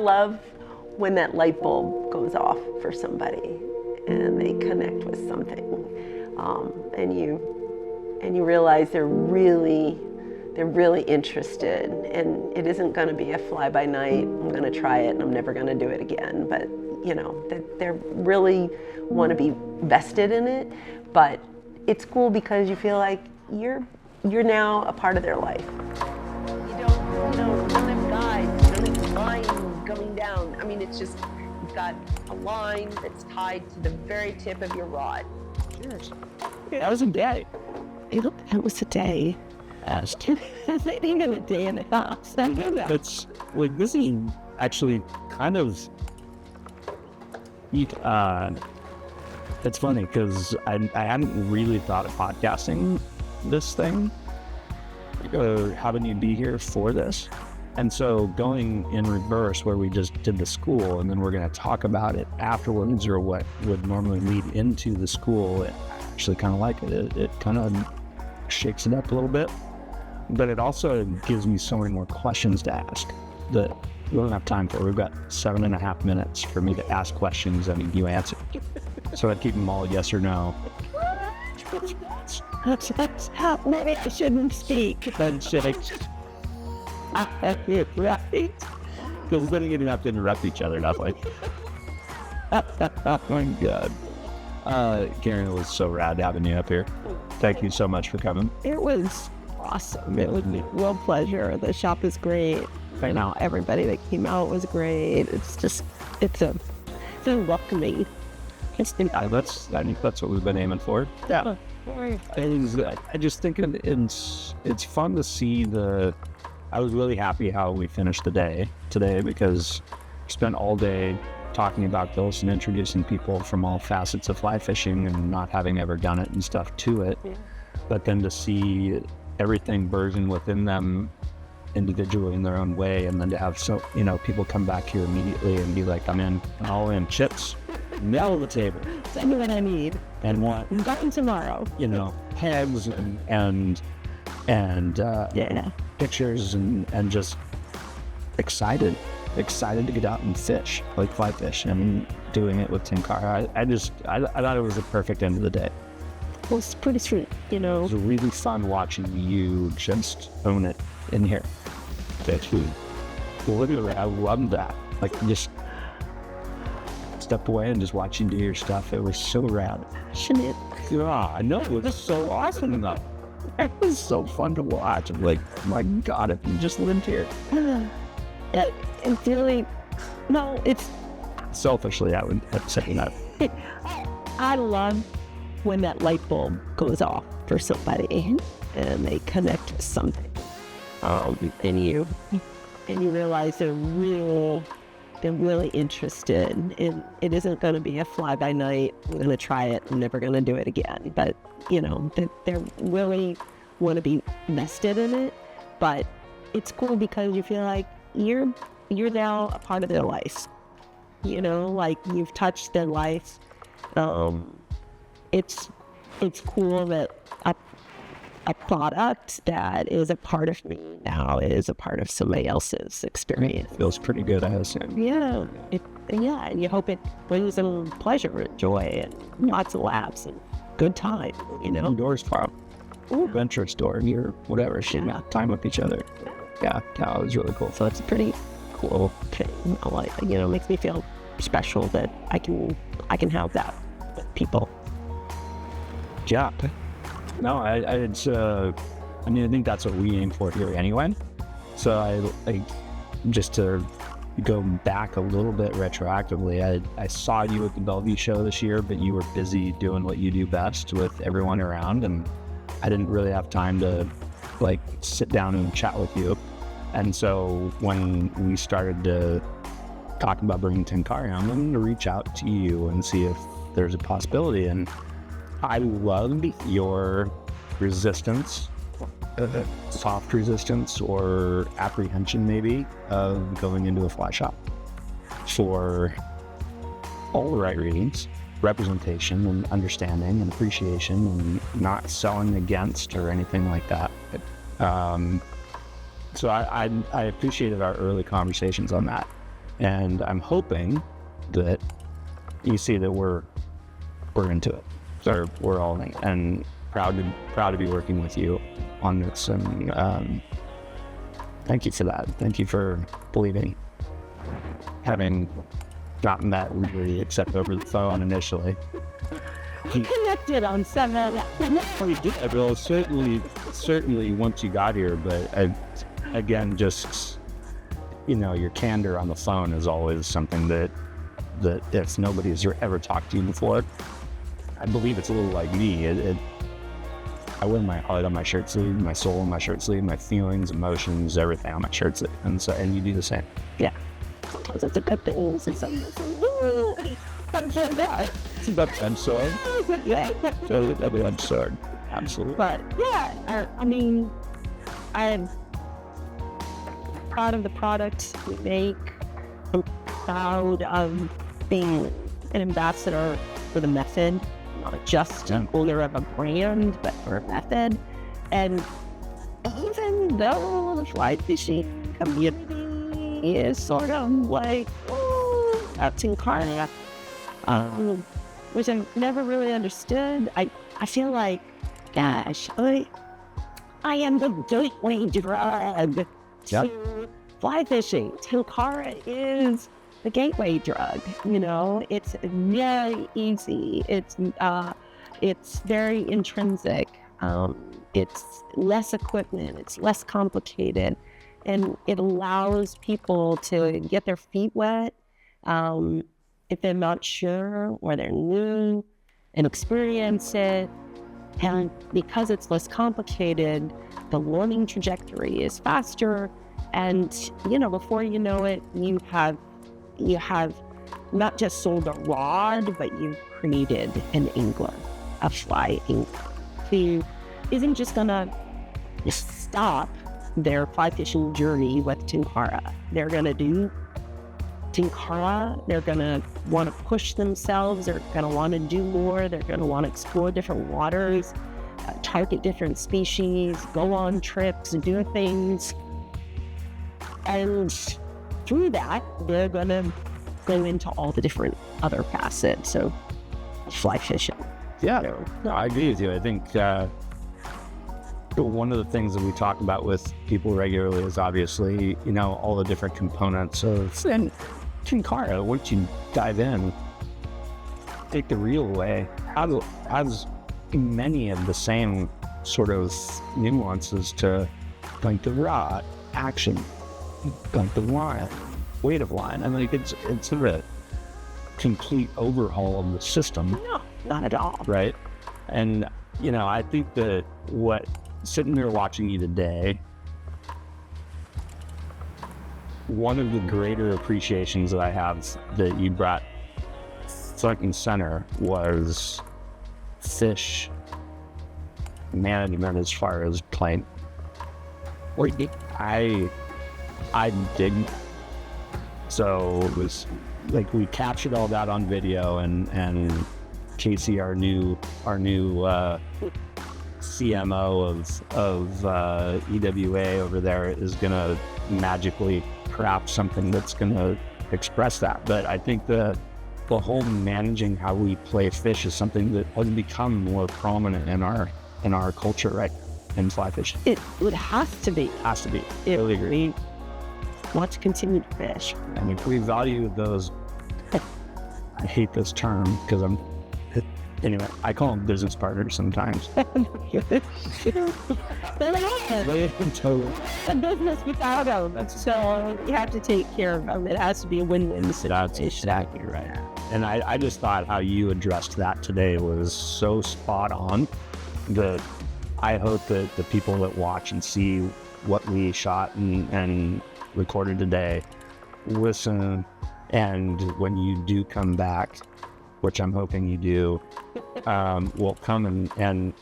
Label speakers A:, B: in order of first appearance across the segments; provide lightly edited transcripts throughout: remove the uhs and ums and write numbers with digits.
A: love when that light bulb goes off for somebody and they connect with something, and you realize they're really interested, and it isn't going to be a fly-by-night, I'm going to try it and I'm never going to do it again, but you know, that they really want to be vested in it. But it's cool because you feel like you're now a part of their life. You don't have guides, you don't have line going down. I mean, it's just, you've got a line that's tied to the very tip of your rod.
B: Cheers. That was a day.
A: It was a day.
B: I think of a day and a half. That's like, this is actually kind of, it's funny because I hadn't really thought of podcasting this thing, having you be here for this. And so going in reverse, where we just did the school and then we're going to talk about it afterwards, or what would normally lead into the school, I actually kind of like it. It kind of shakes it up a little bit, but it also gives me so many more questions to ask that we don't have time for. We've got 7.5 minutes for me to ask questions and you answer. So I'd keep them all yes or no.
A: Maybe I shouldn't speak.
B: Then should I? Right? Because then you're gonna have to interrupt each other, not like. Oh my God. Karin, it was so rad having you up here. Thank you so much for coming.
A: It was awesome. It was a real pleasure. The shop is great. Right now, everybody that came out was great. It's a welcoming.
B: I think that's what we've been aiming for.
A: Yeah.
B: I just think it's fun to see I was really happy how we finished the day today, because we spent all day talking about this and introducing people from all facets of fly fishing and not having ever done it and stuff to it. Yeah. But then to see everything burgeon within them individually in their own way, and then to have people come back here immediately and be like, I'm all in, chips, middle of the table.
A: Tell me what I need.
B: And what?
A: I'm going tomorrow.
B: Heads and pictures and just excited to get out and fish, like fly fish, and doing it with Tenkara. I thought it was a perfect end of the day.
A: Well, it's pretty sweet,
B: It was really fun watching you just own it in here. Literally, I love that. Like, just stepped away and just watching you do your stuff. It was so rad.
A: Shouldn't it?
B: Yeah, I know. It was so awesome enough. It was so fun to watch. I'm like, my God, if you just lived here.
A: It's really, no, it's...
B: Selfishly, I would say that.
A: I love when that light bulb goes off for somebody and they connect with something. And you realize they're really interested, and it isn't going to be a fly-by-night, I'm going to try it, I'm never going to do it again. But, they really want to be vested in it. But it's cool because you feel like you're now a part of their life. Like you've touched their life. It's cool that a product that is a part of me now is a part of somebody else's experience.
B: Feels pretty good, I assume.
A: Yeah, and you hope it brings them pleasure and joy and lots of laughs and good time,
B: Doors farm, adventurous door, or whatever, time with each other. Yeah, it was really cool.
A: So it's a pretty cool thing. It makes me feel special that I can have that with people.
B: Yeah. No, I think that's what we aim for here anyway. So I just to go back a little bit retroactively, I saw you at the Bellevue show this year, but you were busy doing what you do best with everyone around, and I didn't really have time to sit down and chat with you. And so when we started to talk about bringing Tenkara, I'm going to reach out to you and see if there's a possibility. And I loved your resistance, soft resistance or apprehension maybe, of going into a fly shop for all the right reasons, representation and understanding and appreciation, and not selling against or anything like that. So I appreciated our early conversations on that. And I'm hoping that you see that we're into it. So we're all in, and proud to be working with you on this. And thank you for that. Thank you for believing, having gotten that really except over the phone initially.
C: Connected on some of that.
B: Well, certainly once you got here, but again, just, your candor on the phone is always something that if nobody's ever talked to you before, I believe it's a little like me. I wear my heart on my shirt sleeve, my soul on my shirt sleeve, my feelings, emotions, everything on my shirt sleeve, and you do the same.
C: Yeah. Sometimes it's a good thing.
B: It's about absurd. So that'd be absurd. Absolutely.
C: But yeah, I mean, I'm proud of the product we make. I'm proud of being an ambassador for the method, not just an owner of a brand, but for a method. And even though the fly fishing community is sort of like, that's Tenkara, which I've never really understood. I feel like, gosh, I am the gateway drug to fly fishing. Tenkara is the gateway drug. It's very easy. It's very intrinsic. It's less equipment. It's less complicated, and it allows people to get their feet wet. If they're not sure or they're new, and experience it. And because it's less complicated, the learning trajectory is faster. And, before you know it, you have not just sold a rod, but you've created an angler, a fly angler, who isn't just gonna stop their fly fishing journey with Tenkara. They're gonna do Tenkara, they're going to want to push themselves, they're going to want to do more, they're going to want to explore different waters, target different species, go on trips, do things. And through that, they're going to go into all the different other facets of fly fishing.
B: Yeah, no, I agree with you. I think one of the things that we talk about with people regularly is obviously, all the different components of Tenkara. Once you dive in, take the reel away, has many of the same sort of nuances to length of rod, action, length of line, weight of line. I mean, it's sort of a complete overhaul of the system.
C: No, not at all.
B: Right? And, I think that sitting there watching you today, one of the greater appreciations that I have that you brought front and center was fish management as far as playing. I didn't. So it was like we captured all that on video, and Casey, our new CMO of EWA over there, is gonna magically craft something that's gonna express that. But I think the whole managing how we play fish is something that has become more prominent in our culture, right? In fly fishing.
C: It has to be.
B: Has to be.
C: If
B: Totally agree.
C: we want to continue to fish.
B: I mean, we value those. I hate this term because anyway, I call them business partners sometimes.
C: A business without them, so you have to take care of them. It has to be a win-win situation.
B: Exactly right. And I just thought how you addressed that today was so spot on that I hope that the people that watch and see what we shot and recorded today listen, and when you do come back, which I'm hoping you do, will come and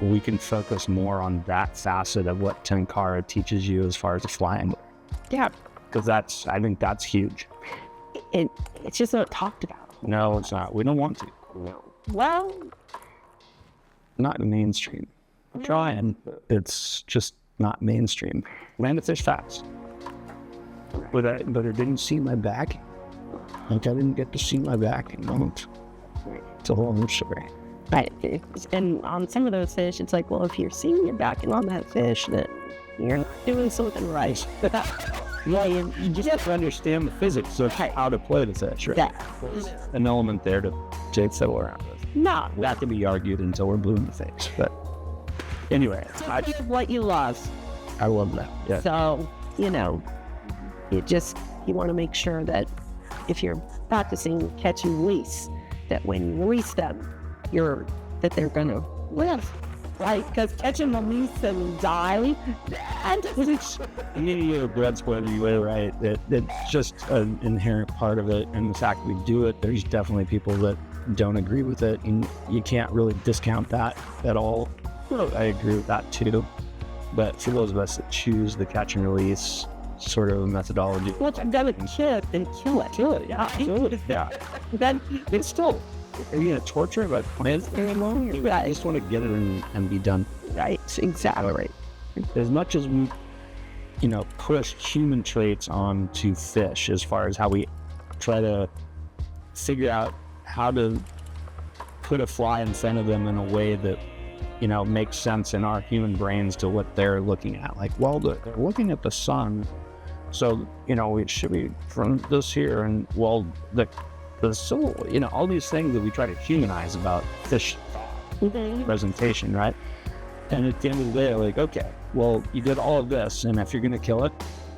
B: we can focus more on that facet of what Tenkara teaches you as far as the flying.
C: Yeah.
B: Because I think that's huge.
C: It's just not talked about.
B: No, it's not. We don't want to.
C: No. Well,
B: not mainstream. I'm trying. It's just not mainstream. Land to fish fast. but I didn't see my back. Like, I didn't get to see my back in moments. It's a whole other story.
C: Right. And on some of those fish, it's like, well, if you're seeing your back on that fish, then you're not doing something right.
B: Yeah, you just have to understand the physics of how to play the fish, right?
C: Yeah.
B: There's an element there to fiddle around with.
C: No.
B: That can be argued until we're blue in the face. But anyway,
C: What you love.
B: I love that. Yeah.
C: So, you want to make sure that if you're practicing catch and release, that when you release them, that they're going to live, right? Because catch and release and die, and
B: Brad's point of view, right? It's just an inherent part of it, and the fact we do it, there's definitely people that don't agree with it, and you can't really discount that at all. I agree with that too. But for those of us that choose the catch and release sort of methodology,
C: well, I'm gonna kill it, then kill it.
B: Kill it, yeah, absolutely. Yeah.
C: Then
B: It's still, are you gonna torture it by playing it very long? I just want to get it and be done.
C: right, exactly. Right.
B: As much as we, push human traits onto fish, as far as how we try to figure out how to put a fly in front of them in a way that, makes sense in our human brains to what they're looking at. Like, well, they're looking at the sun, so, it should be from this here, and, well, the soul, all these things that we try to humanize about fish presentation, right? And at the end of the day, like, okay, well, you did all of this, and if you're gonna kill it,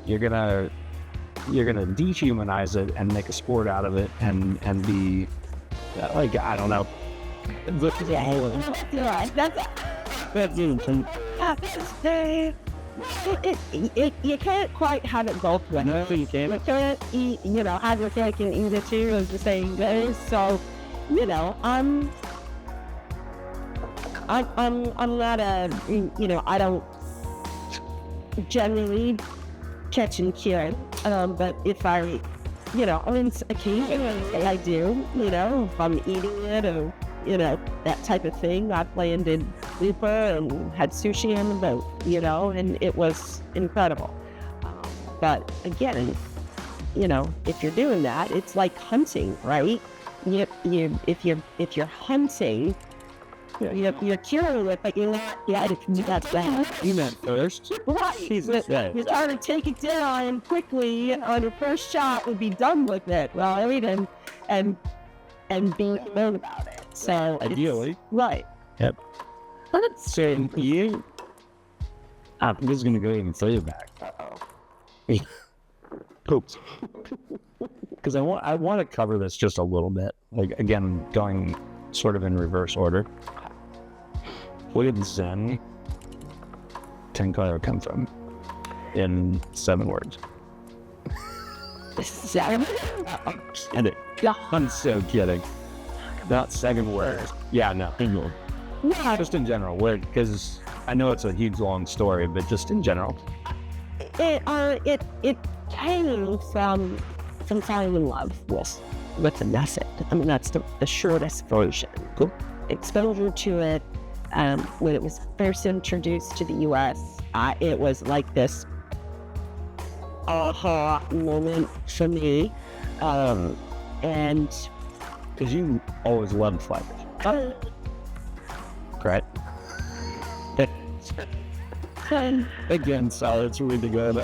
B: you're gonna dehumanize it and make a sport out of it, and be like, I don't know.
C: That's you can't quite have it both ways.
B: No, you can't.
C: You can't eat, have your cake and eat it too, as the saying goes. So, I'm not I don't generally catch and kill, but if I, occasionally I do, if I'm eating it or, that type of thing. I've landed grouper and had sushi on the boat, and it was incredible. But again, if you're doing that, it's like hunting, right? If you're hunting, you're killing it, but you're not. That's that.
B: You meant first,
C: right?
B: Jesus,
C: You're trying to take it down quickly on your first shot would be done with it. Well, I mean, and be known about it. So
B: ideally,
C: right.
B: Yep. So you, I'm just gonna go ahead and throw you back. Oops. Because I want to cover this just a little bit. Like, again, going sort of in reverse order. Where did ZenTenkara come from? In 7 words.
C: 7?
B: I'm kidding. I'm so kidding. Not 7 words. Yeah, no.
C: Yeah.
B: Just in general, because I know it's a huge long story, but just in general.
C: It came from falling in love with the method. I mean, that's the shortest version.
B: Cool.
C: Exposure to it, when it was first introduced to the U.S., it was like this aha moment for me, and
B: because you always loved fly fishing, correct? Again, so it's really good.
C: I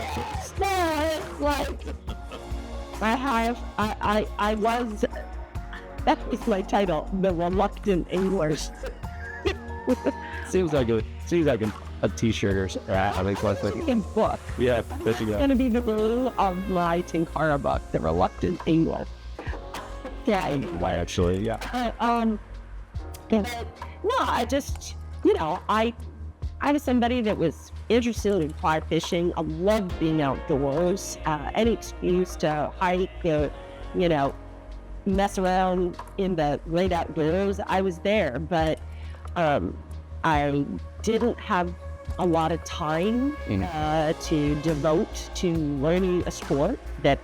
C: was, that was my title, The Reluctant Anglers.
B: Seems like a t-shirt or something. I think that's like
C: a book.
B: Yeah, that's
C: going to be the name of my Tenkara book, The Reluctant Angler. Yeah.
B: Why actually? Yeah.
C: No, I just, I was somebody that was interested in fly fishing. I loved being outdoors. Any excuse to hike, mess around in the late outdoors, I was there. But I didn't have a lot of time to devote to learning a sport that,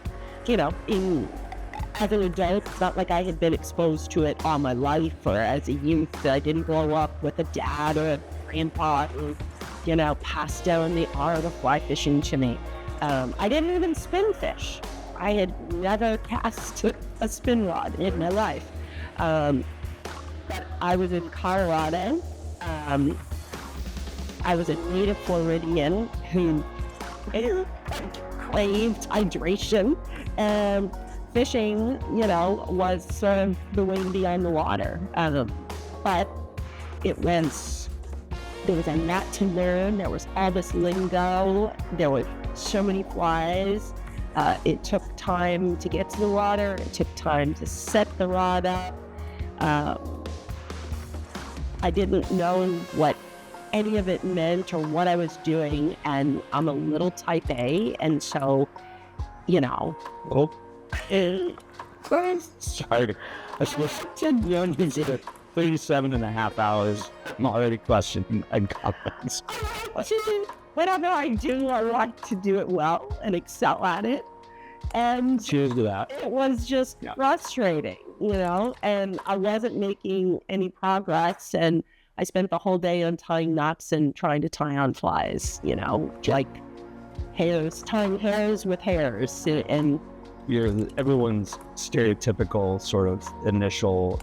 C: as an adult, it's not like I had been exposed to it all my life, or as a youth. I didn't grow up with a dad or a grandpa who, passed down the art of fly fishing to me. I didn't even spin fish. I had never cast a spin rod in my life. But I was in Colorado. I was a native Floridian who craved hydration, and fishing, was sort of the way beyond the water. But there was a lot to learn. There was all this lingo. There were so many flies. It took time to get to the water. It took time to set the rod up. I didn't know what any of it meant or what I was doing, and I'm a little type A, and so,
B: Oh, sorry. I supposed to 37 and a half hours. I'm already questioning my comments.
C: Whatever I do, I like to do it well and excel at it. And
B: Cheers to that.
C: it was just frustrating, and I wasn't making any progress. And I spent the whole day untying knots and trying to tie on flies, like hairs, tying hairs with hairs. And
B: You're everyone's stereotypical sort of initial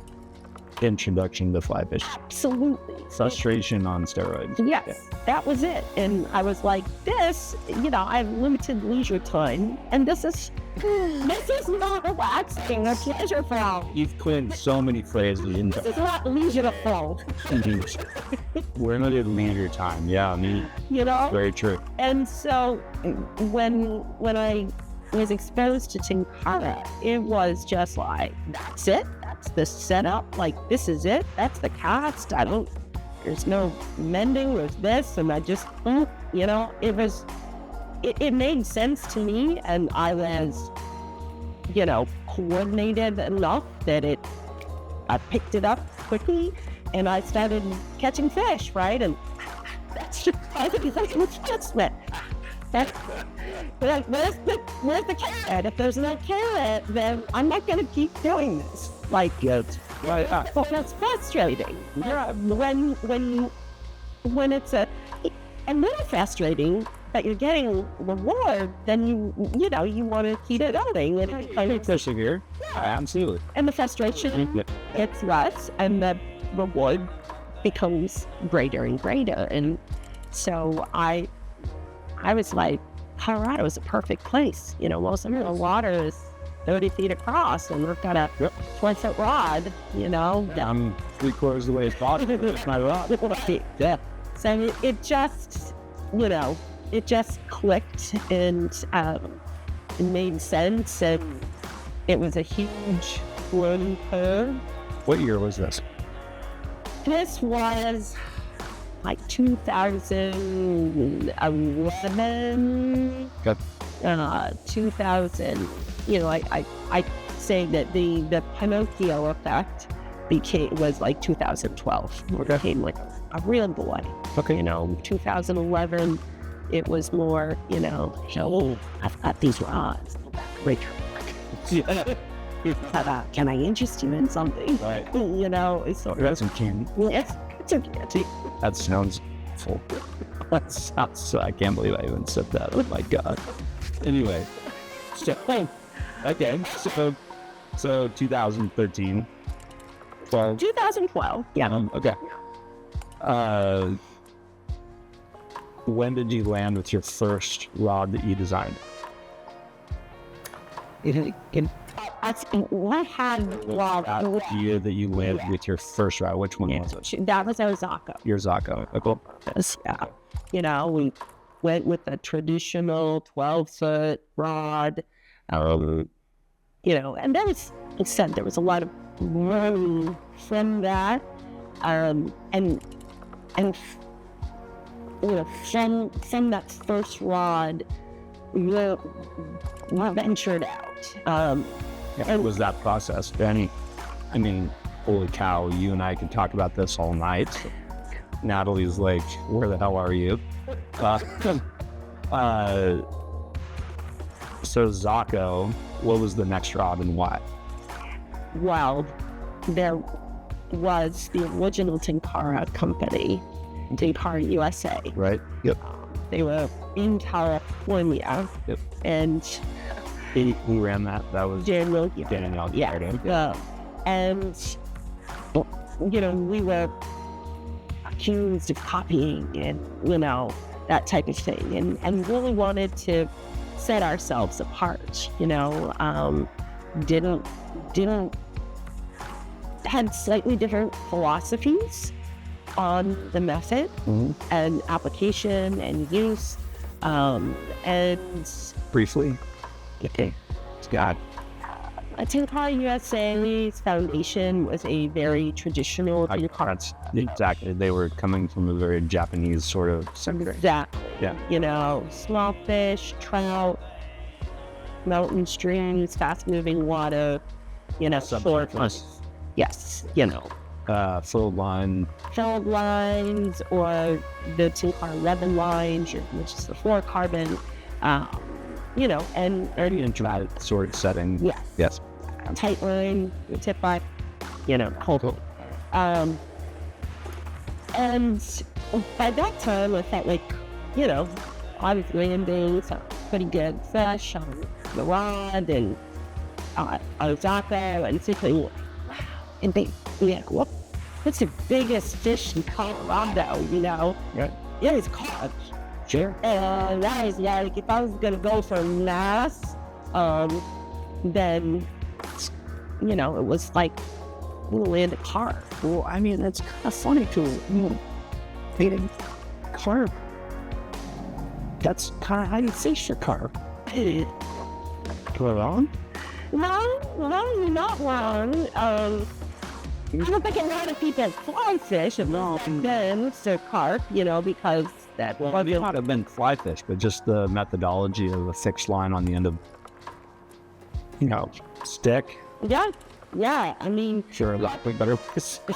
B: introduction to fly fishing.
C: absolutely.
B: Frustration on steroids.
C: Yes, that was it. And I was like, this, I have limited leisure time, and this is not relaxing or pleasureful.
B: You've coined so many phrases in
C: This is not leisureful,
B: We're not in leisure time. Yeah, I mean, very true.
C: And so when I was exposed to Tenkara, it was just like, that's it. That's the setup. Like, this is it. That's the cast. There's no mending. There's this. And I just, it made sense to me. And I was, coordinated enough that I picked it up quickly and I started catching fish, right? And that's just, I think it's like an adjustment. Where's the carrot? If there's no carrot, then I'm not going to keep doing this. Like, that's frustrating. When it's a little frustrating, but you're getting reward, then you want to keep it going. And
B: Fishing here? Yeah, absolutely.
C: And the frustration gets less, and the reward becomes greater and greater. And so I was like, Colorado is a perfect place. Most of the water is 30 feet across, and we've got a 20-foot rod,
B: I'm 3/4 of the way as possible. It's my rod.
C: Yeah. So it just, it just clicked, and it made sense, and it was a huge learning curve.
B: What year was this?
C: This was like 2011, 2000, I say that the Pinocchio effect was like 2012. It became like a real boy.
B: Okay.
C: 2011, it was more, I've got these rods. Can I interest you in something?
B: Right.
C: It's sort
B: You got some candy.
C: Yes, it's okay.
B: That sounds full. That sounds, I can't believe I even said that. Oh my God. Anyway. So 2013. 12.
C: 2012. Yeah.
B: Okay. When did you land with your first rod that you designed?
C: What had
B: That year that you landed with your first rod, which one was it?
C: That was our Zocco.
B: Your Zocco. Cool.
C: Yeah. We went with a traditional 12-foot rod. And there was, like I said, there was a lot of learning from that. And from that first rod, we ventured out.
B: What was that process, Benny? I mean, holy cow, you and I can talk about this all night. Natalie's like, where the hell are you? So Zocco, what was the next rod and why?
C: Well, there was the original Tenkara company, Tenkara USA.
B: Right. Yep.
C: They were in California.
B: Yep.
C: And
B: Who ran that? That was
C: Daniel.
B: Daniel.
C: Yeah. And, you know, we were accused of copying and, you know, that type of thing. And really wanted to set ourselves apart, you know. Had slightly different philosophies on the method and application and use. And
B: briefly. Okay. Scott.
C: Tenkara USA's foundation was a very traditional
B: That's exactly. They were coming from a very Japanese sort of center.
C: Exactly.
B: Yeah.
C: You know, small fish, trout, mountain streams, fast-moving water, you know, short ones. Yes, you know.
B: Filled line.
C: Filled lines or the Tenkara ribbon lines, which is the 4-carbon, you know, and
B: Into that sort of setting.
C: Yes.
B: Yes.
C: Tight line, tip line, you know, cool. And by that time, I felt like, you know, I was landing some pretty good fish on the rod and Osaka and thinking, wow. And they, yeah, what's the biggest fish in Colorado, you know?
B: Right.
C: Yeah, it's caught.
B: Sure.
C: And that is like, if I was gonna go for mass, then, you know, it was like, we'll land a carp.
B: Well, I mean, that's kind of funny too. Eating carp. That's kind of how you fish your carp. Go on?
C: No, you're not wrong. I don't think a lot of people fly fish have been to carp, you know, because that
B: well, it might have been fly fish, but just the methodology of a fixed line on the end of, you know, stick.
C: Yeah, I mean,
B: Sure, a lot better.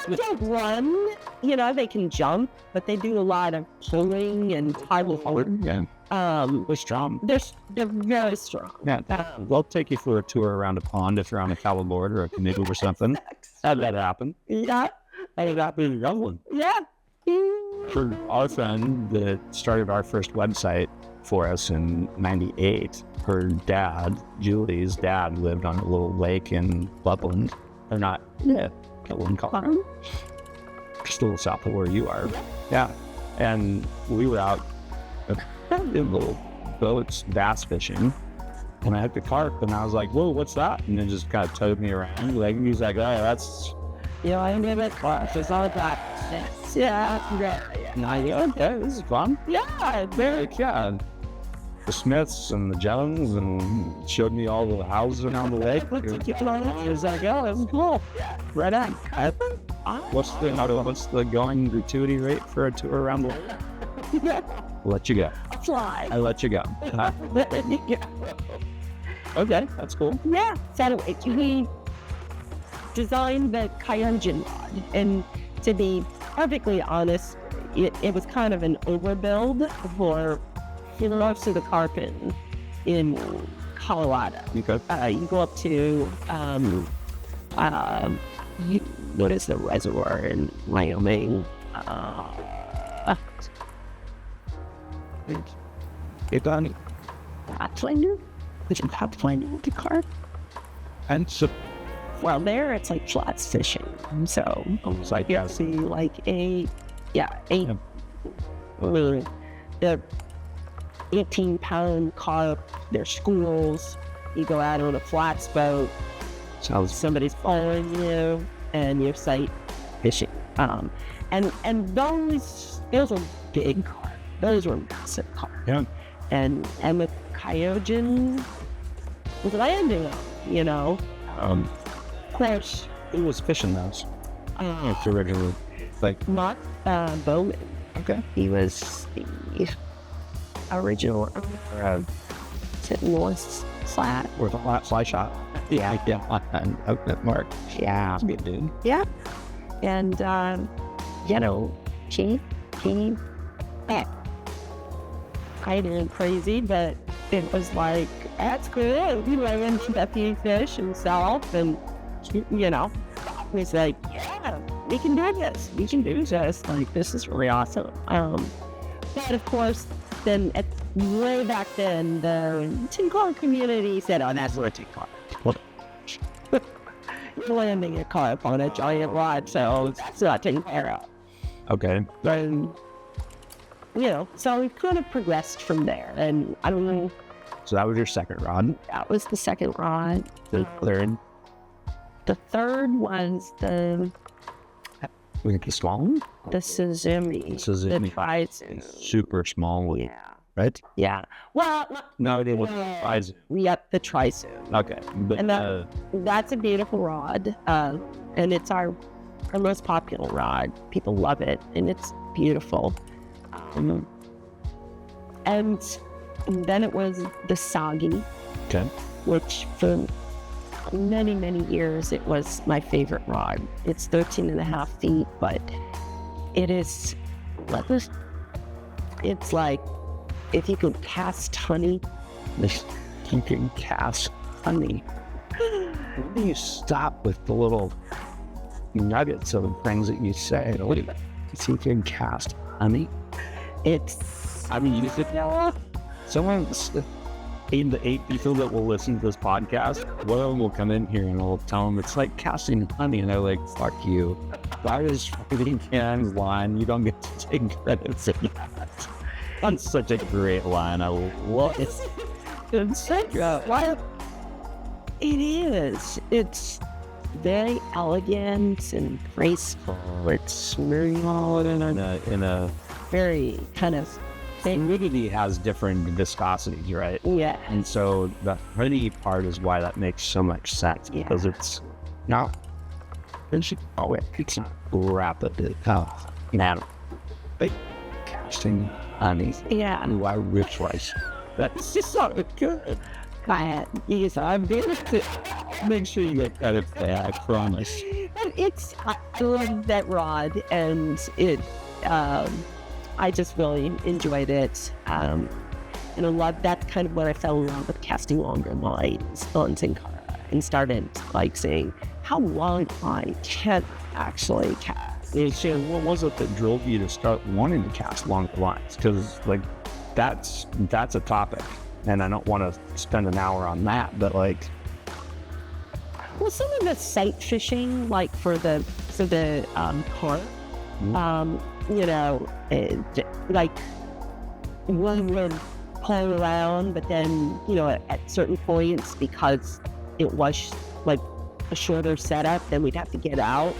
C: they don't run, you know, they can jump, but they do a lot of pulling and tidal hold.
B: Yeah. They're strong.
C: They're very strong.
B: Yeah, they'll take you for a tour around a pond if you're on a paddleboard or a canoe or something. Had that happen.
C: Yeah.
B: Had that been a young one.
C: Yeah.
B: For our friend that started our first website for us in '98, her dad, Julie's dad, lived on a little lake in Loveland. Or not, Loveland, Colorado. Just a little south of where you are. Yeah. And we were out in little boats bass fishing. And I had the carp and I was like, whoa, what's that? And then just kind of towed me around. Like, he's like, oh, that's...
C: You know, I knew it. It's all about yeah.
B: And I go, okay, this is fun.
C: Yeah,
B: Very yeah. The Smiths and the Jones and showed me all the houses around the lake. It was like, oh, this is cool. Right on. What's the going gratuity rate for a tour around the lake? I'll let you go.
C: fly.
B: I let you go. Okay, that's cool.
C: Yeah, so we designed the Kyojin rod, and to be perfectly honest, it was kind of an overbuild for most of the carp in Colorado.
B: Okay.
C: You go up to what is the reservoir in Wyoming?
B: Get done.
C: Pathfinder? Which is Pathfinder with the carp?
B: And so,
C: Well, there it's like flats fishing. So
B: it's like,
C: you'll see like the 18-pound carp, they're schools. You go out on a flats boat, somebody's following you, and you're sight fishing. And those are big carp. Those were massive carp.
B: Yeah.
C: And the Kyojin was landing on, you know. Of course.
B: Who was fishing those? It's originally like
C: Mark Bowman.
B: okay.
C: He was the original North Flat.
B: Or the fly shot.
C: Yeah.
B: And outlet Mark.
C: Yeah.
B: Good dude.
C: Yeah. And, you know, he kind of crazy, but it was like, that's good. He learned to feed fish himself, and, you know, he's like, yeah, we can do this. We can do this. Like, this is really awesome. But of course, then way back then, the Tenkara community said, "Oh, that's what a Tenkara." You're landing a carp on a giant rod, so that's not Tenkara.
B: Okay.
C: And, so we kind of progressed from there. And I don't know.
B: So that was your second rod.
C: That was the second rod.
B: The third.
C: The third was the
B: small one?
C: The Suzumi. The tri-zoom.
B: Super small one.
C: Yeah.
B: Right?
C: Yeah. Well,
B: no, it was tri-zoom.
C: Yep, the tri-zoom.
B: Okay. But,
C: and that's a beautiful rod. And it's our most popular rod. People love it, and it's beautiful. And then it was the Sagi.
B: Okay.
C: Which for many, many years, it was my favorite rod. It's 13 and a half feet, but it's like, if you could cast honey,
B: you can cast honey. When do you stop with the little nuggets of things that you say? If you can cast honey, you could know. Someone's the 8 people that will listen to this podcast, one of them will come in here and I'll tell them it's like casting honey, and they're like, "Fuck you! That is fucking Karen's line. You don't get to take credit for that." That's such a great line. I love it.
C: It's such a it is. It's very elegant and graceful. It's smooth in a very kind of.
B: Humidity has different viscosities, right?
C: Yeah.
B: And so the honey part is why that makes so much sense, because it's not. It's rapid. Casting honey.
C: Yeah.
B: Why rich rice? That's just so good.
C: Yes, I'm going to
B: make sure you get credit for that. I promise.
C: I love that rod, and it. I just really enjoyed it. And I love that's kind of when I fell in love with casting longer lines on Tenkara and started saying, how long I can actually cast.
B: So what was it that drove you to start wanting to cast longer lines? Because that's a topic, and I don't want to spend an hour on that, but
C: well, some of the sight fishing, for the carp, one would pull around, but then, at certain points, because it was a shorter setup, then we'd have to get out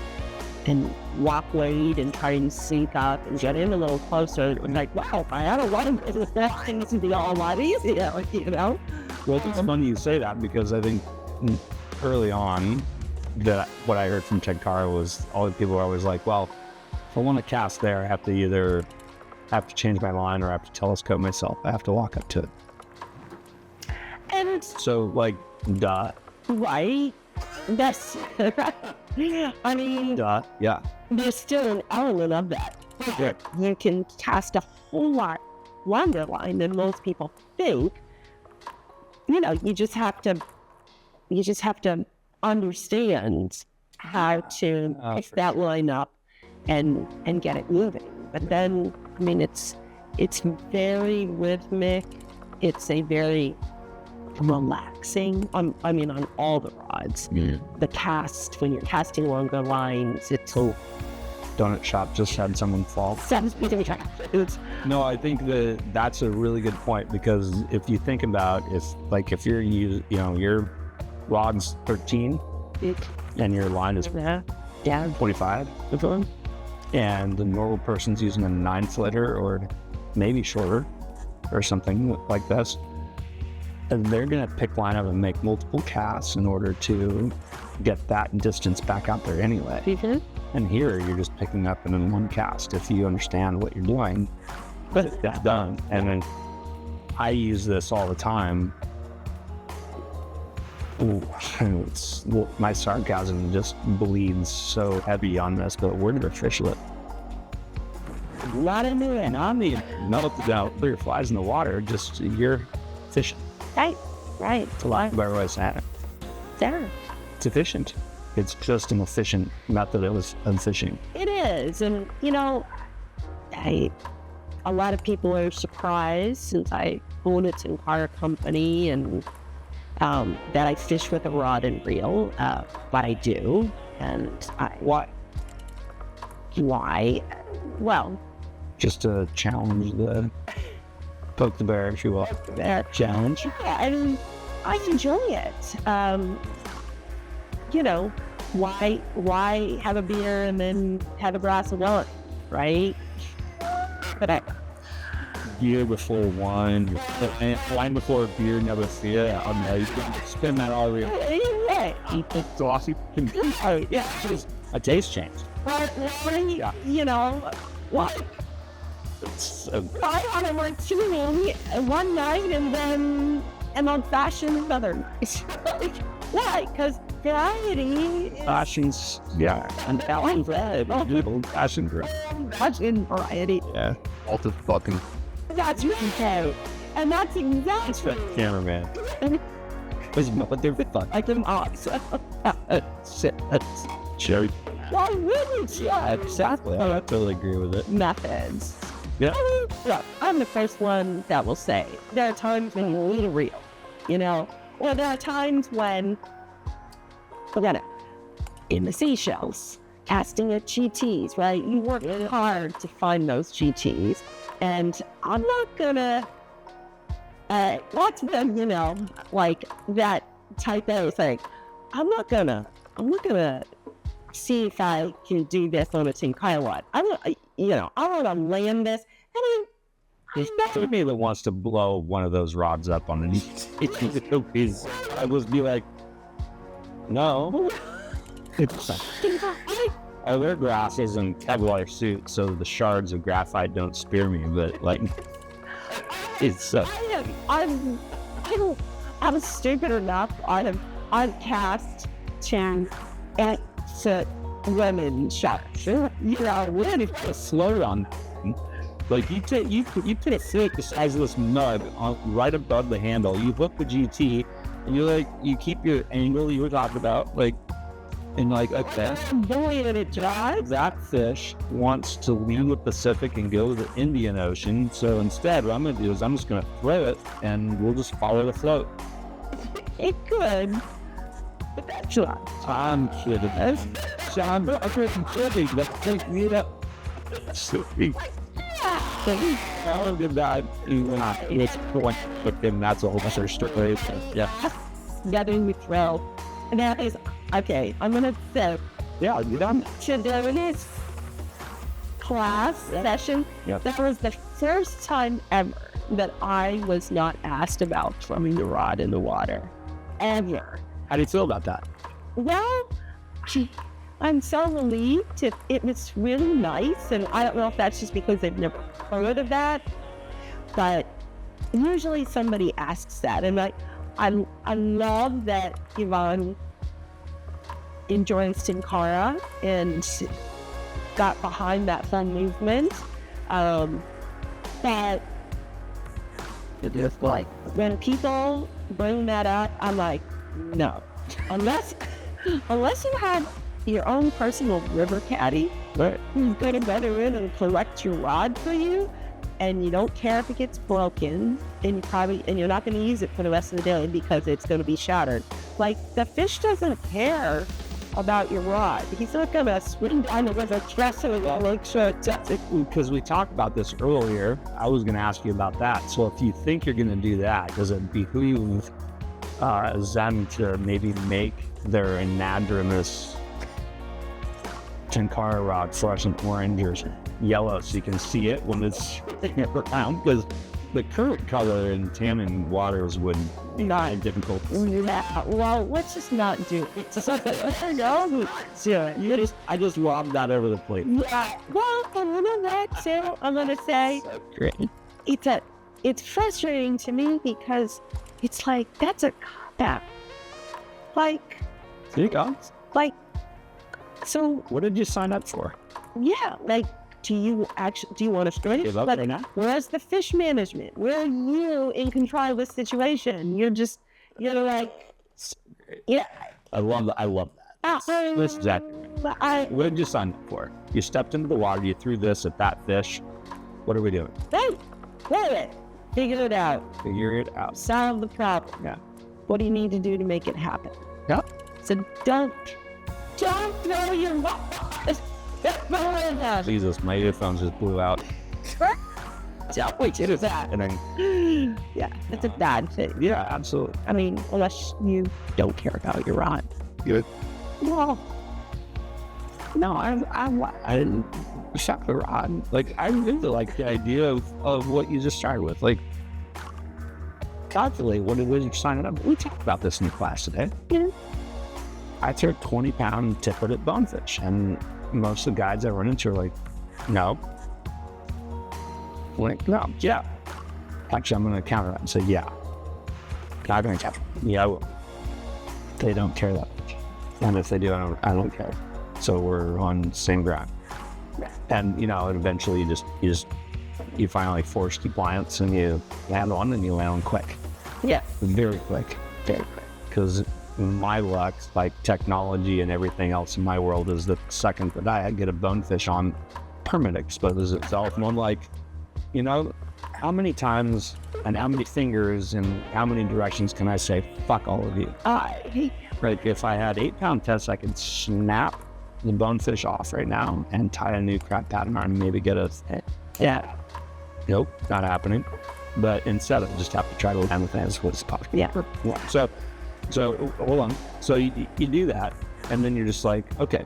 C: and walk wade and try and sync up and get in a little closer. It was wow, if I had a lot of business, things would be a lot easier,
B: Well, it's funny you say that, because I think early on, what I heard from Tenkara was all the people were always well, if I want to cast there, I have to either change my line or I have to telescope myself. I have to walk up to it.
C: And
B: so, duh.
C: Right? That's, I mean,
B: duh, yeah.
C: There's still an element of that.
B: Yeah.
C: You can cast a whole lot longer line than most people think. You just have to understand how to pick that line up and get it moving. But then, it's very rhythmic. It's a very relaxing, on all the rods.
B: Yeah.
C: The cast, when you're casting longer lines, it's so...
B: Donut shop just had someone fall. No, I think that's a really good point, because if you think about if you're your rod's 13 and your line is 25, and the normal person's using a 9-footer or maybe shorter or something like this, and they're going to pick line up and make multiple casts in order to get that distance back out there anyway.
C: Mm-hmm.
B: And here you're just picking up in one cast if you understand what you're doing. But that's done. And then I use this all the time. My sarcasm just bleeds so heavy on this, but we're gonna fish it. A lot of new and on the clear flies in the water, just you're fishing.
C: Right.
B: It's a lot better way to say it.
C: There.
B: It's efficient. It's just an efficient method of fishing.
C: It is. And, a lot of people are surprised since I own a Tenkara company and that I fish with a rod and reel, but I do. And
B: Why?
C: Why? Well,
B: Just to challenge the poke the bear, if you will. Challenge.
C: yeah, I mean, I enjoy it. You know, why have a beer and then have a glass of wine, right? But
B: Beer before wine, wine before beer, never fear. Yeah, I'm like, you can spin that all the way.
C: yeah,
B: Saucy. Yeah, just a taste change.
C: but
B: Yeah.
C: you know, what? I had a martini one night and then an old fashioned another night. Why? Because variety is
B: Fashions, yeah. And Alan Red, old fashioned girl.
C: in variety.
B: Yeah. All the fucking
C: That's really and that's exactly
B: cameraman. But they're fun.
C: like them odds.
B: That's cherry.
C: Why wouldn't you?
B: Yeah, exactly. I totally agree with it.
C: Methods.
B: Yeah.
C: Look, I'm the first one that will say there are times when you need a reel, you know, or there are times when, in the seashells, casting at GTs, right? You work hard to find those GTs, and I'm not gonna, watch them, you know, like that type of thing. I'm not gonna see if I can do this on a Tenkara rod. I want to land this, and
B: To me, that wants to blow one of those rods up on the knees. I would be like, no. I wear glasses and Kevlar suit so the shards of graphite don't spear me, but like, it's
C: I'm stupid enough. I've cast at women shots. You know,
B: when it's slow on. Like you put a stick the size of this mug right above the handle. You hook the GT, and you keep your angle you were talking about, like, and like
C: boy, and it drives.
B: that fish wants to leave the Pacific and go to the Indian Ocean. So instead, what I'm gonna do is I'm just gonna throw it, and we'll just follow the float.
C: It could, but that's not.
B: I'm kidding. I'm kidding. That's like, you know. I'll give that. It's point with him. That's a whole other story. Yeah.
C: Getting me throw. And that is okay. I'm gonna say,
B: Yeah, you done?
C: to this class session,
B: Yep.
C: that was the first time ever that I was not asked about throwing the rod in the water. Ever.
B: How do you feel about that?
C: Well, I'm so relieved. It was really nice, and I don't know if that's just because they've never heard of that, but usually somebody asks that, and I love that Yvonne enjoys Tenkara and got behind that fun movement. But
B: It is like
C: when people bring that up, I'm like, no, unless you have your own personal river caddy
B: right.
C: who's going to better in and collect your rod for you, and you don't care if it gets broken, and you're not going to use it for the rest of the day because it's going to be shattered. Like, the fish doesn't care about your rod. He's not going to swim down the river dressing it all like sure it doesn't.
B: Because we talked about this earlier, I was going to ask you about that. So if you think you're going to do that, does it behoove Zen to maybe make their anadromous Tenkara rod fluorescent orange or yellow so you can see it when it's around? Because the current color in tannin waters would
C: Not
B: be difficult.
C: Yeah, well, let's just not do it.
B: I just lobbed that over the plate.
C: Yeah, well, and one of that too, I'm going to say,
B: So great.
C: it's frustrating to me because it's like, that's a cop-out. Like,
B: There you go.
C: so,
B: What did you sign up for?
C: yeah, like, do you want to straight?
B: Give up right now?
C: Where's the fish management? Where are you in control of this situation? You're like, yeah.
B: I love that. This is exactly right. What did you sign up for? You stepped into the water, you threw this at that fish, What are we doing?
C: Hey, get it. Figure it out.
B: Figure it out.
C: Solve the problem.
B: Yeah.
C: What do you need to do to make it happen?
B: Yeah.
C: So don't throw your wallet.
B: Jesus, my earphones just blew out.
C: Don't do that.
B: And then,
C: Yeah, that's a bad thing.
B: yeah, absolutely.
C: I mean, unless you don't care about your rod.
B: Good.
C: Well, no,
B: I didn't shop the rod. Like, I really like the idea of what you just started with. Like, calculate what it is you're signing up. We talked about this in the class today.
C: Yeah.
B: I throw 20-pound tippet at bonefish, and most of the guides I run into are like, no. I'm like, no, yeah. Actually, I'm going to counter that and say, yeah. Not going to catch them. Yeah, I will. They don't care that much. And if they do, I don't care. So we're on the same ground. And, eventually you finally force compliance and you land on and you land on quick.
C: Yeah.
B: Very quick. Very quick. Because my luck, like technology and everything else in my world, is the second that I get a bonefish on, permanent exposes itself. And I'm like, how many times and how many fingers and how many directions can I say, fuck all of you? Right, if I had 8-pound tests, I could snap the bonefish off right now and tie a new crap pattern on and maybe get a,
C: Yeah.
B: Nope, not happening. But instead, I just have to try to land with it as quick as possible.
C: Yeah.
B: So hold on. So you do that, and then you're just like, okay,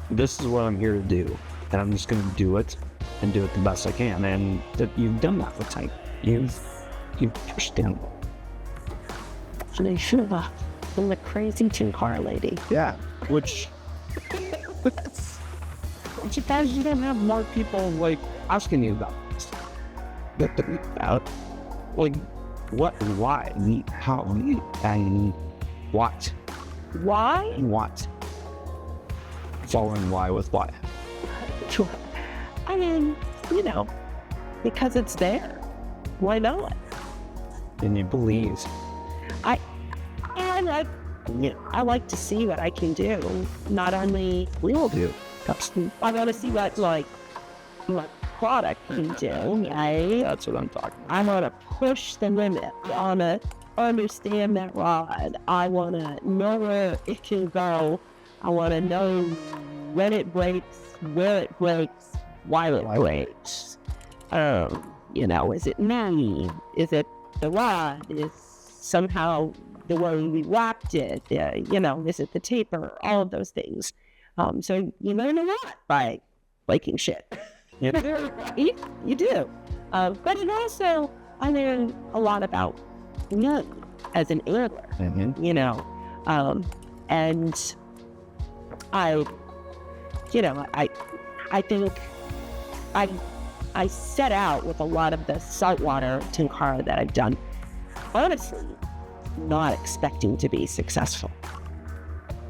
B: this is what I'm here to do, and I'm just going to do it and do it the best I can. And that you've done that with type. You've pushed down.
C: And they should have been the crazy Tenkara lady.
B: Yeah. Which sometimes you don't have more people like asking you about this. About like what and why and how and what.
C: Why?
B: And what. Following why with why.
C: I mean, because it's there. Why not?
B: And you believe.
C: I like to see what I can do. Not only
B: We all do.
C: I want to see what my product can do.
B: That's what I'm talking about.
C: I want to push the limit. I want to understand that rod. I want to know where it can go. I want to know when it breaks, where it breaks, why it breaks. Is it me? Is it the rod? Is somehow the way we wrapped it? Is it the taper? All of those things. So you learn a lot by breaking shit.
B: Yep.
C: You do. But it also, I learned a lot about me as an angler.
B: Mm-hmm.
C: And I think I set out with a lot of the saltwater Tenkara that I've done, honestly, not expecting to be successful.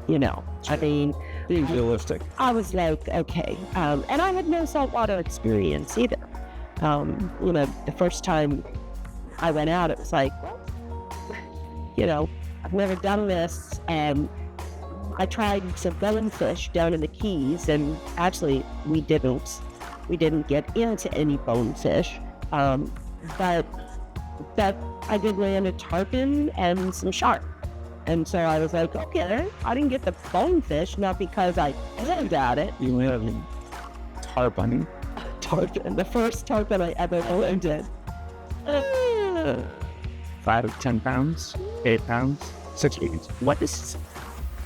C: I mean,
B: Being realistic.
C: I was like, okay. And I had no saltwater experience either. The first time I went out, it was like, I've never done this. And I tried some bonefish down in the Keys, and actually we didn't get into any bonefish. But that I did land a tarpon and some shark. And so I was like, okay, I didn't get the bonefish, not because I aimed at it.
B: You have a tarpon.
C: Tarpon, the first tarpon I ever landed.
B: 5 to 10 pounds, 8 pounds, 6 pounds.
C: What is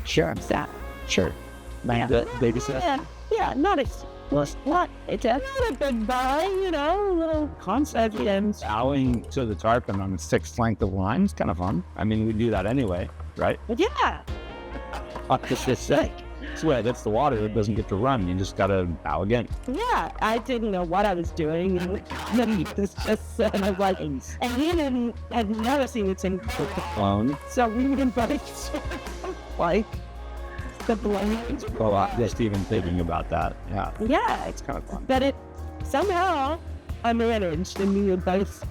B: Sure.
C: that?
B: Sure.
C: Man.
B: Baby set.
C: Yeah, not a, not, it's not a big guy, a little concept.
B: Bowing to the tarpon on a 6th length of line is kind of fun. I mean, we do that anyway, right?
C: But yeah.
B: It's just sick. That's the water that doesn't get to run. You just gotta bow again.
C: Yeah, I didn't know what I was doing. And it's just, and I was like, and he had never seen it in
B: Alone.
C: So we would invite like the blades.
B: Well, I'm just even thinking about that. Yeah.
C: Yeah,
B: It's kind of fun.
C: but it somehow I managed, and we were both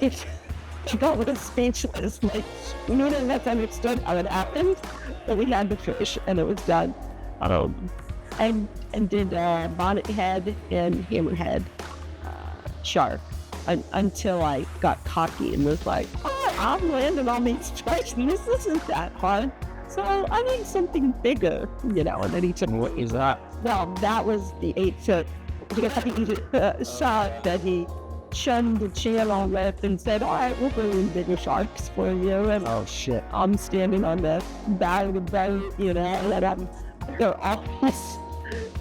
C: like, got a little speechless. Like, we knew that that's understood how it happened, but we had the fish, and it was done. and did bonnethead and hammerhead shark until I got cocky and was like, oh, I'm landing on these fish and this isn't that hard. So I need something bigger, you know. And then he took,
B: What is that?
C: well, that was the 8-foot shark that he shunned the channel with and said, all right, we'll bring in bigger sharks for you. And
B: Oh shit.
C: I'm standing on the back of the boat, you know, and they're all these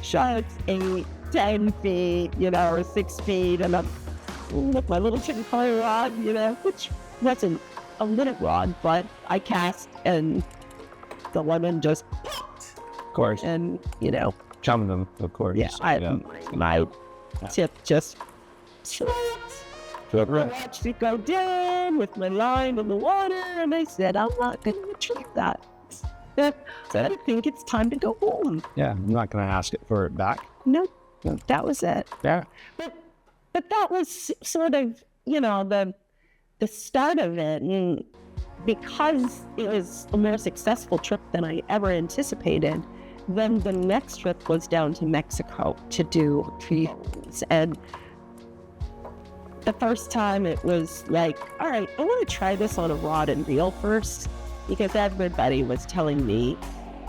C: sharks 8, 10 feet, you know, or 6 feet, and I'm with my little Tenkara rod, you know, which wasn't a little rod, but I cast and the lemon just,
B: Of course.
C: and, you know,
B: Chumming them, of course.
C: yeah, my tip just slipped. I watched it go down with my line in the water, and I said, I'm not going to retrieve that. So I think it's time to go home.
B: Yeah, I'm not going to ask it for it back.
C: No, that was it.
B: Yeah.
C: But that was sort of, you know, the start of it. And because it was a more successful trip than I ever anticipated, then the next trip was down to Mexico to do triathlons. And the first time it was like, all right, I want to try this on a rod and reel first, because everybody was telling me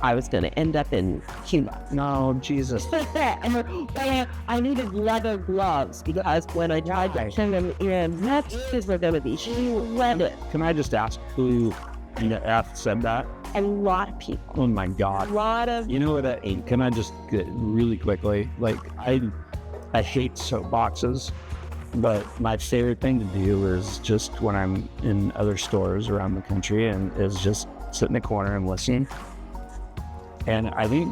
C: I was going to end up in Cuba.
B: No, Jesus.
C: And I needed leather gloves because when I tried to turn them in, matches were going to be shredded.
B: Can I just ask who in the F said that?
C: A lot of people.
B: Oh my
C: A
B: God.
C: lot of.
B: You know what that ain't? Can I just get really quickly? Like, I hate soapboxes, but my favorite thing to do is just when I'm in other stores around the country and is just sit in the corner and listen. And I think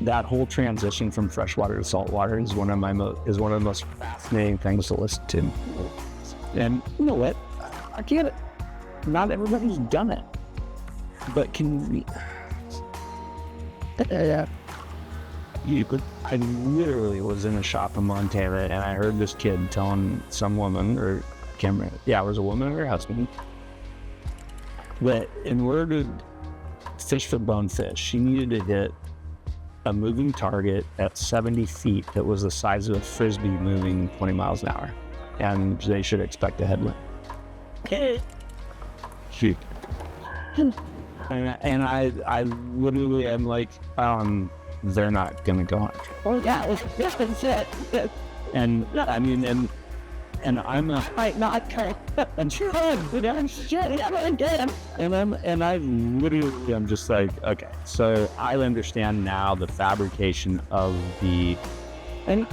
B: that whole transition from freshwater to saltwater is one of the most fascinating things to listen to. And you know what? I get it. Not everybody's done it. But can we? I literally was in a shop in Montana and I heard this kid telling some woman, or I can't remember, yeah, it was a woman or her husband, that in order to fish for bonefish, she needed to hit a moving target at 70 feet that was the size of a frisbee moving 20 miles an hour, and they should expect a headwind. Shoot. And I literally am like, they're not gonna go on.
C: Oh yeah, that's it.
B: And I mean, and I'm a
C: Might not correct.
B: and
C: Shit,
B: and I literally am just like, okay, so I understand now the fabrication of the, and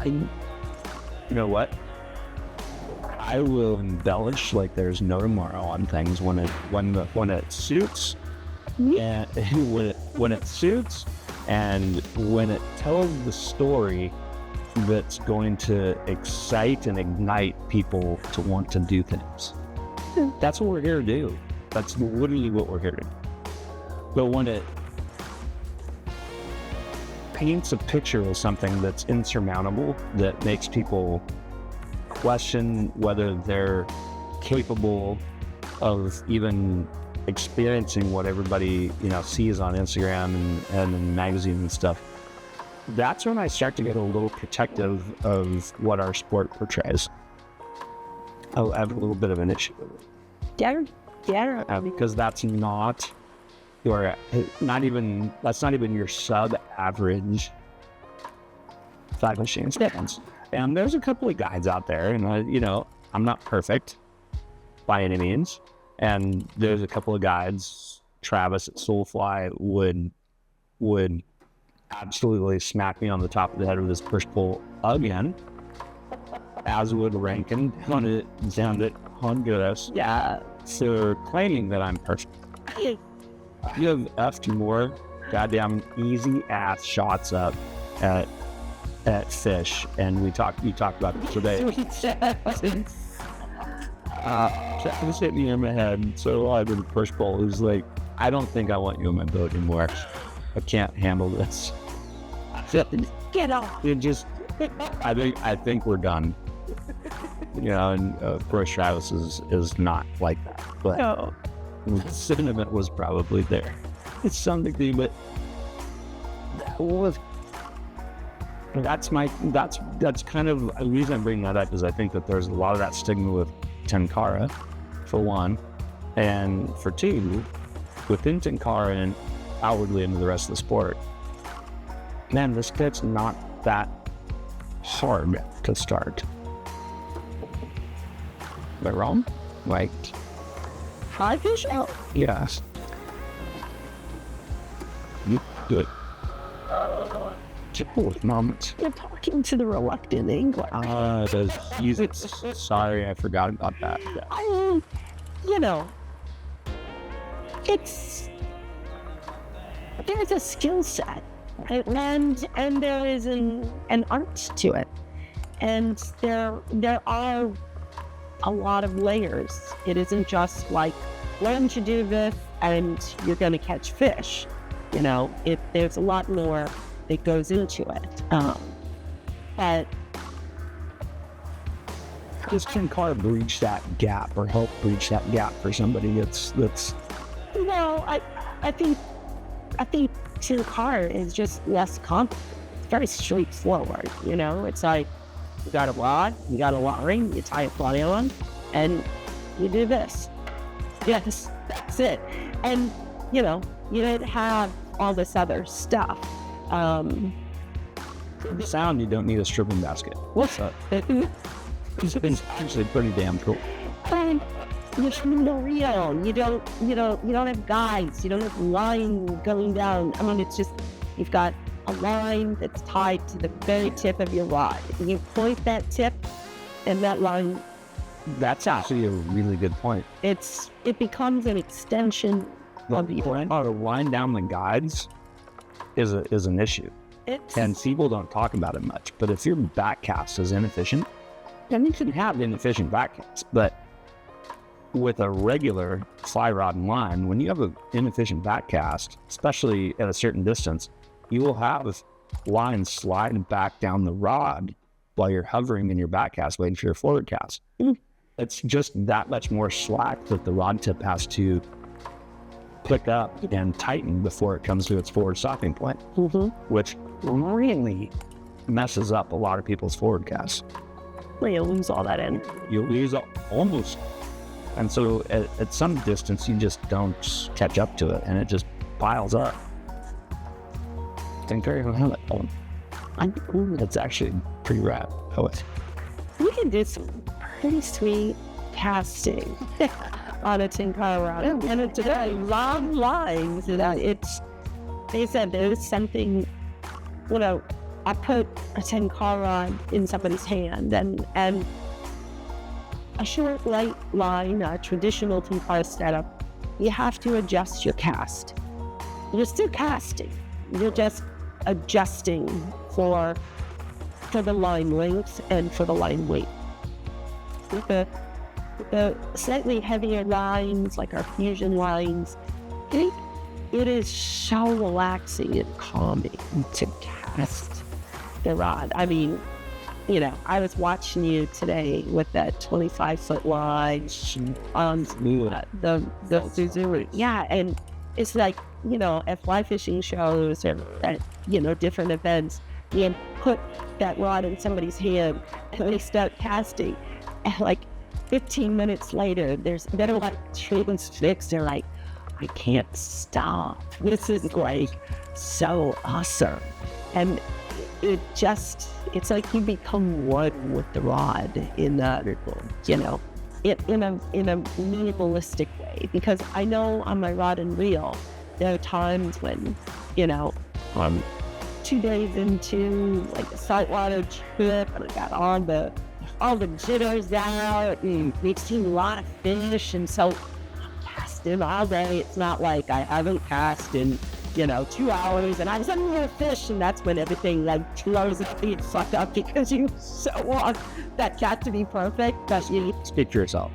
B: you know what? I will embellish like there's no tomorrow on things when it suits, and when it suits, and when it tells the story that's going to excite and ignite people to want to do things. That's what we're here to do. That's literally what we're here to do. But when it paints a picture of something that's insurmountable, that makes people question whether they're capable of even experiencing what everybody, you know, sees on Instagram and in magazines and stuff, that's when I start to get a little protective of what our sport portrays. I have a little bit of an issue with it.
C: Yeah.
B: Because that's not not even your sub-average flag machine fans. And there's a couple of guys out there, and you know, I'm not perfect by any means. And there's a couple of guides, Travis at Soulfly would absolutely smack me on the top of the head with his push pull again, as would Rankin down at Honduras.
C: Yeah.
B: So claiming that I'm perfect. You have effed more goddamn easy ass shots up at fish, and you talked about it today. Travis hit me in my head so I've been push pull. It was like, I don't think I want you on my boat anymore. I can't handle this.
C: Get off.
B: It just, I think we're done. You know, and of course Travis is not like that, but
C: No.
B: the sentiment was probably there. It's something, but that was that's kind of the reason I'm bringing that up, is I think that there's a lot of that stigma with Tenkara, for one, and for two, within Tenkara and outwardly into the rest of the sport. Man, this bit's not that hard to start. Am I wrong? Like,
C: Fly fish out.
B: yes. You good. Typical moments.
C: You're talking to the reluctant angler.
B: Sorry, I forgot about that. Yeah.
C: I mean, you know, there's a skill set, and there is an art to it, and there are a lot of layers. It isn't just like, learn to do this and you're going to catch fish. You know, there's a lot more that goes into it. But
B: Does Tenkara breach that gap, or help breach that gap for somebody that's
C: you know, I think Tenkara is just less complicated. It's very straightforward. You know, it's like, you got a rod, you got a line, you tie a fly on, and you do this. Yes, that's it. And, you know, you didn't have all this other stuff.
B: For the sound, you don't need a stripping basket.
C: What's
B: So it's actually pretty damn cool.
C: And you're shooting the reel. You don't have guides. You don't have line going down. I mean, it's just, you've got a line that's tied to the very tip of your rod. And you point that tip, and that line,
B: That's actually a really good point.
C: it becomes an extension of the line.
B: To wind down the guides is an issue, and people don't talk about it much. But if your backcast is inefficient, then you can have inefficient backcasts. But with a regular fly rod and line, when you have an inefficient backcast, especially at a certain distance, you will have lines slide back down the rod while you're hovering in your backcast waiting for your forward cast. It's just that much more slack that the rod tip has to pick up and tighten before it comes to its forward stopping point, which really messes up a lot of people's forward casts.
C: Well, you lose all that energy.
B: You lose almost, and so at some distance you just don't catch up to it, and it just piles up. Tenkara don't have that problem. It's actually pretty rad.
C: We can do some pretty sweet casting on a Tenkara rod. And it's a long lines. They said there's something, you know, I put a Tenkara rod in somebody's hand, and a short light line, a traditional Tenkara setup, you have to adjust your cast. You're still casting. You're just adjusting for the line length and for the line weight. With the slightly heavier lines, like our fusion lines, it is so relaxing and calming to cast the rod. I mean, you know, I was watching you today with that 25-foot line on the Suzuki. Yeah, and it's like, you know, at fly fishing shows or at, you know, different events, you put that rod in somebody's hand and they start casting. And like 15 minutes later, they're like transfixed. They're like, I can't stop. This is like so awesome. And it's like you become one with the rod in a, you know, in a minimalistic way. Because I know on my rod and reel, there are times when, you know, I'm 2 days into like a saltwater trip and I got all the jitters out and we've seen a lot of fish, and so I'm casting all day. It's not like I haven't cast in, you know, 2 hours and I was under a fish, and that's when everything like throws and gets fucked up because you so want that cat to be perfect that you
B: Speak for yourself.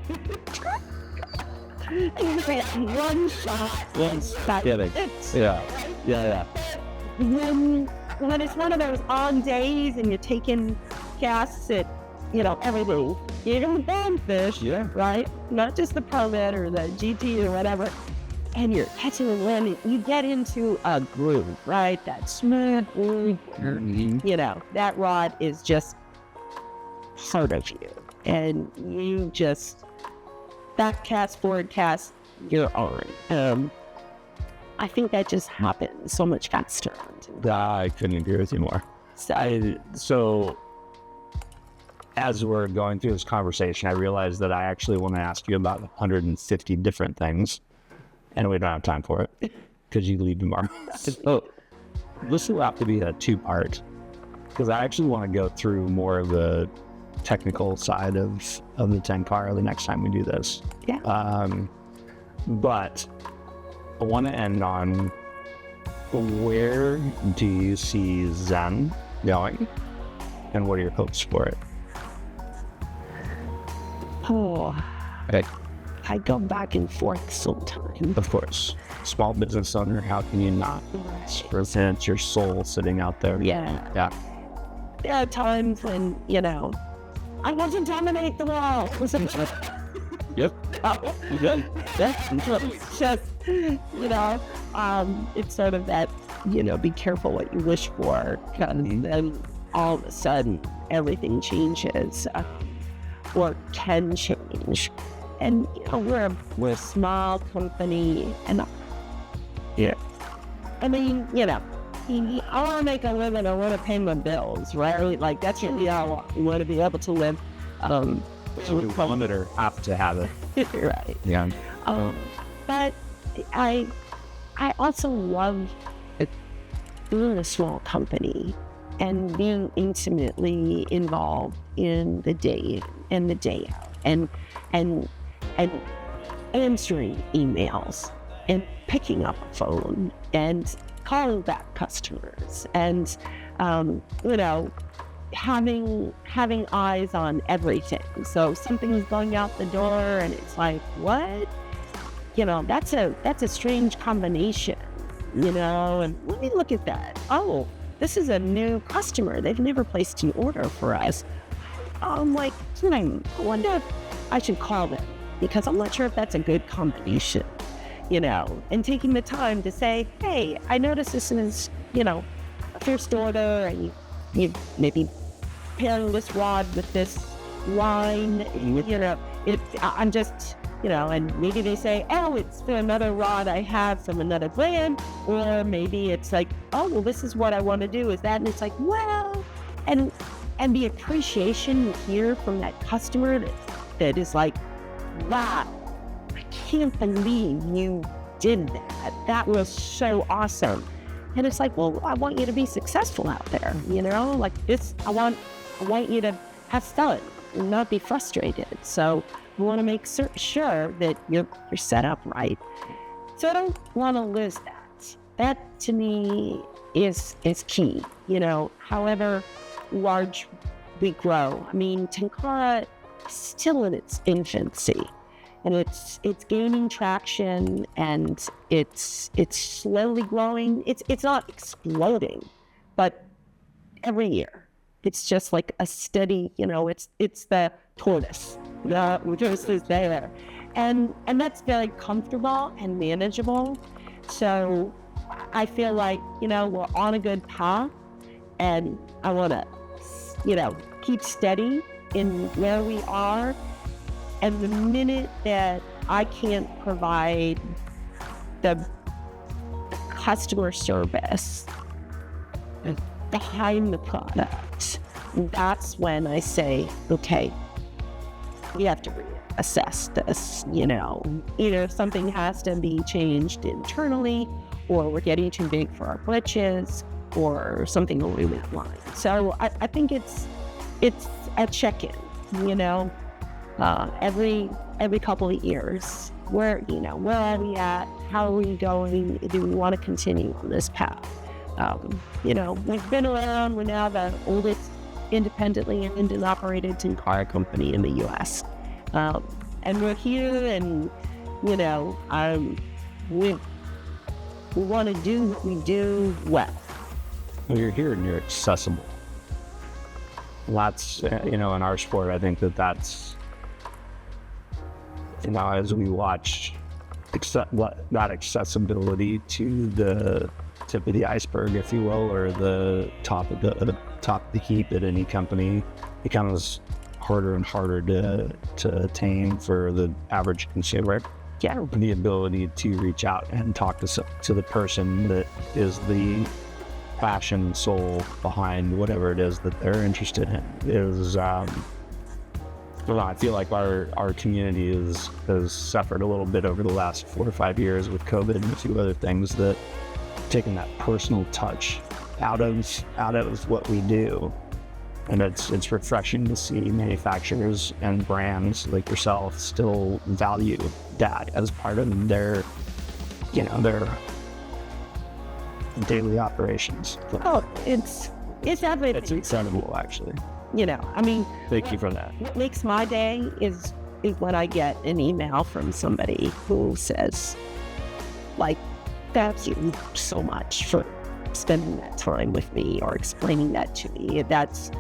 C: one shot.
B: Yeah.
C: When it's one of those on days and you're taking casts at, you know, everything, you're gonna ban fish,
B: Yeah.
C: right? Not just the permit or the GT or whatever. and you're catching and landing, you get into a groove, right? That smooth, you know, that rod is just part of you. And you just, back cast, forward cast, you're on. I think that just happens so much faster.
B: I couldn't agree with you more. So as we're going through this conversation, I realized that I actually want to ask you about 150 different things, and we don't have time for it because you leave tomorrow. So this will have to be a two-part, because I actually want to go through more of the technical side of the Tenkara the next time we do this.
C: Yeah.
B: But I want to end on, where do you see Zen going, and what are your hopes for it?
C: Oh, I go back and forth sometimes.
B: Of course. Small business owner, how can you not present your soul sitting out there?
C: Yeah.
B: Yeah.
C: There are times when, you know, I want to dominate the world.
B: Yep. Good.
C: It's just, you know, it's sort of that, you know, be careful what you wish for, because then all of a sudden everything changes, or can change. And, you know, we're a small company, and
B: Yeah.
C: I mean, you know, I want to make a living, I want to pay my bills, right? Like, that's what we all want. We want to be able to live.
B: We monitor have to have it.
C: Right.
B: Yeah.
C: But I also love being a small company and being intimately involved in the day in and the day out, and answering emails and picking up a phone and calling back customers, and you know, having eyes on everything. So something is going out the door and it's like, what? You know, that's a strange combination, you know, and let me look at that. Oh, this is a new customer. They've never placed an order for us. I'm like, I wonder if I should call them, because I'm not sure if that's a good combination, you know, and taking the time to say, hey, I noticed this is, you know, a first order, and you maybe pairing this rod with this line, you know, I'm just, you know, and maybe they say, oh, it's for another rod I have from another brand, or maybe it's like, oh, well, this is what I want to do, is that, and it's like, well, and the appreciation you hear from that customer that is like, wow, I can't believe you did that. That was so awesome. And it's like, well, I want you to be successful out there, you know, like this, I want you to have fun and not be frustrated. So we want to make sure that you're set up right. So I don't want to lose that. That to me is key, you know, however large we grow. I mean, Tenkara is still in its infancy, and it's gaining traction, and it's slowly growing. It's not exploding, but every year it's just like a steady, you know, it's the tortoise. The tortoise is there, and that's very comfortable and manageable. So I feel like, you know, we're on a good path, and I want to, you know, keep steady in where we are. And the minute that I can't provide the customer service behind the product, that's when I say, okay, we have to reassess this, you know. Either something has to be changed internally, or we're getting too big for our britches, or something along that line. So I think it's a check-in, you know, every couple of years. Where are we at? How are we going? Do we want to continue on this path? You know, we've been around. We're now the oldest independently owned and operated Tenkara company in the U.S. And we're here, and, you know, we want to do what we do well.
B: Well, you're here and you're accessible. That's, you know, in our sport, I think that's, you know, as we watch that accessibility to the tip of the iceberg, if you will, or the top of the heap at any company becomes harder and harder to attain for the average consumer. Yeah, the ability to reach out and talk to the person that is the passion soul behind whatever it is that they're interested in is I feel like our community has suffered a little bit over the last 4 or 5 years with COVID and a few other things that taking that personal touch out of what we do. And it's refreshing to see manufacturers and brands like yourself still value that as part of their daily operations.
C: Oh, it's everything.
B: It's incredible, actually.
C: I mean,
B: Thank you for that.
C: what makes my day is when I get an email from somebody who says, like, thank you so much for spending that time with me or explaining that to me. That's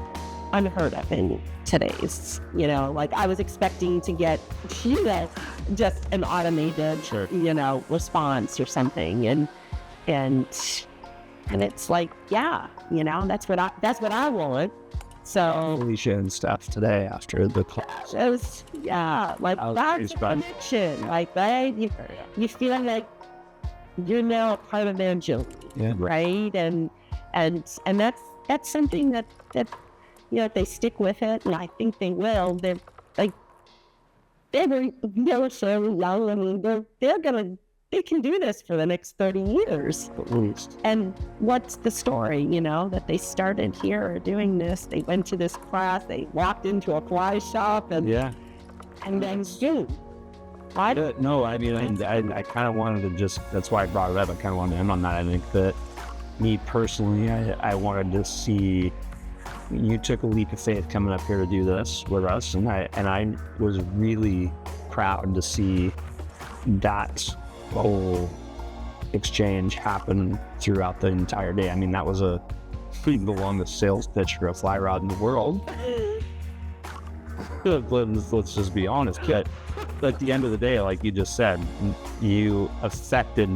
C: unheard of in today's, like I was expecting to get, just an automated,
B: Sure.
C: response or something. And it's like, that's what I want. So
B: Alicia and stuff today after the class.
C: it was, like that's a connection. Like you feel like you're now part of their journey, right? And that's something that they stick with it, and I think they will. They're so young. I mean, they can do this for the next 30 years.
B: At least.
C: And what's the story, that they started here doing this, they went to this class, they walked into a fly shop, and then boom.
B: No, I mean, I kind of wanted to that's why I brought it up. I kind of wanted to end on that. I think that me personally, I wanted to see, you took a leap of faith coming up here to do this with us, and I was really proud to see that whole exchange happen throughout the entire day. I mean, that was the longest sales pitch for a fly rod in the world. Let's just be honest. But at the end of the day, like you just said, you affected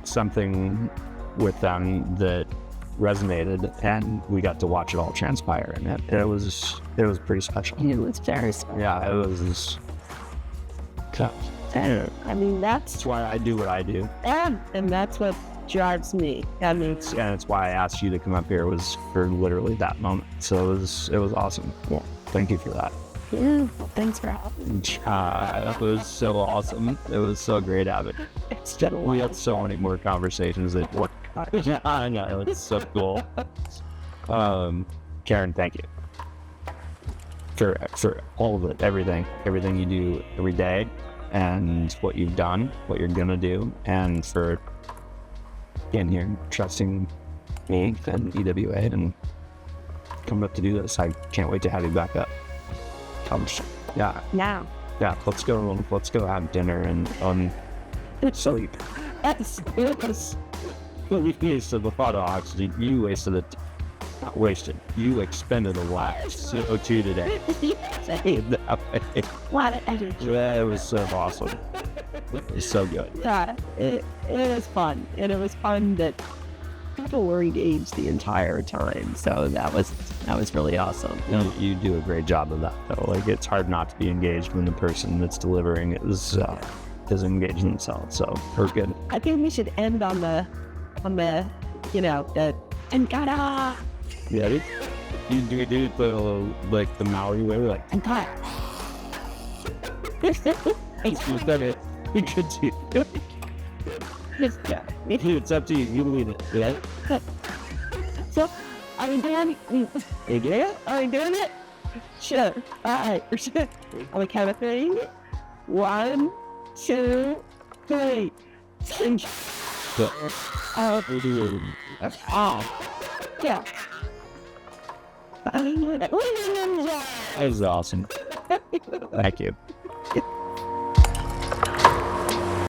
B: something with them that resonated, and we got to watch it all transpire, and it was pretty special.
C: It was very special.
B: Yeah, it was tough.
C: I mean,
B: That's why I do what I do.
C: and that's what drives me. I mean,
B: And it's why I asked you to come up here, was for literally that moment. So it was awesome.
C: Yeah.
B: Thank you for that.
C: well, thanks for having me.
B: That was so awesome. It was so great having.
C: It's been a
B: We
C: while.
B: had so many more conversations that I know, it's so cool. Karin, thank you for all of it, everything you do every day, and what you've done, what you're gonna do, and for being here, trusting me and EWA, and coming up to do this. I can't wait to have you back up. Yeah,
C: Now.
B: let's go have dinner and sleep.
C: Yes.
B: Well, you wasted a lot of oxygen. You wasted it. Not wasted. You expended a lot of CO2 today.
C: What an energy.
B: Yeah, it was so awesome. It was so good.
C: Yeah, it was fun. And it was fun that people were engaged the entire time. So that was really awesome.
B: You do a great job of that, though. Like, it's hard not to be engaged when the person that's delivering is engaged themselves. So we're good.
C: I think we should end on the the Tenkara.
B: Yeah, you do the little, like, the Maori way, like,
C: Tenkara.
B: you said it. You could do it.
C: Yeah.
B: It's up to you. You lead it. Yeah.
C: So, are we doing it? Are we doing it? Sure. All right. On the count of 3. 1, 2, 3. Yeah.
B: That was awesome. Thank you.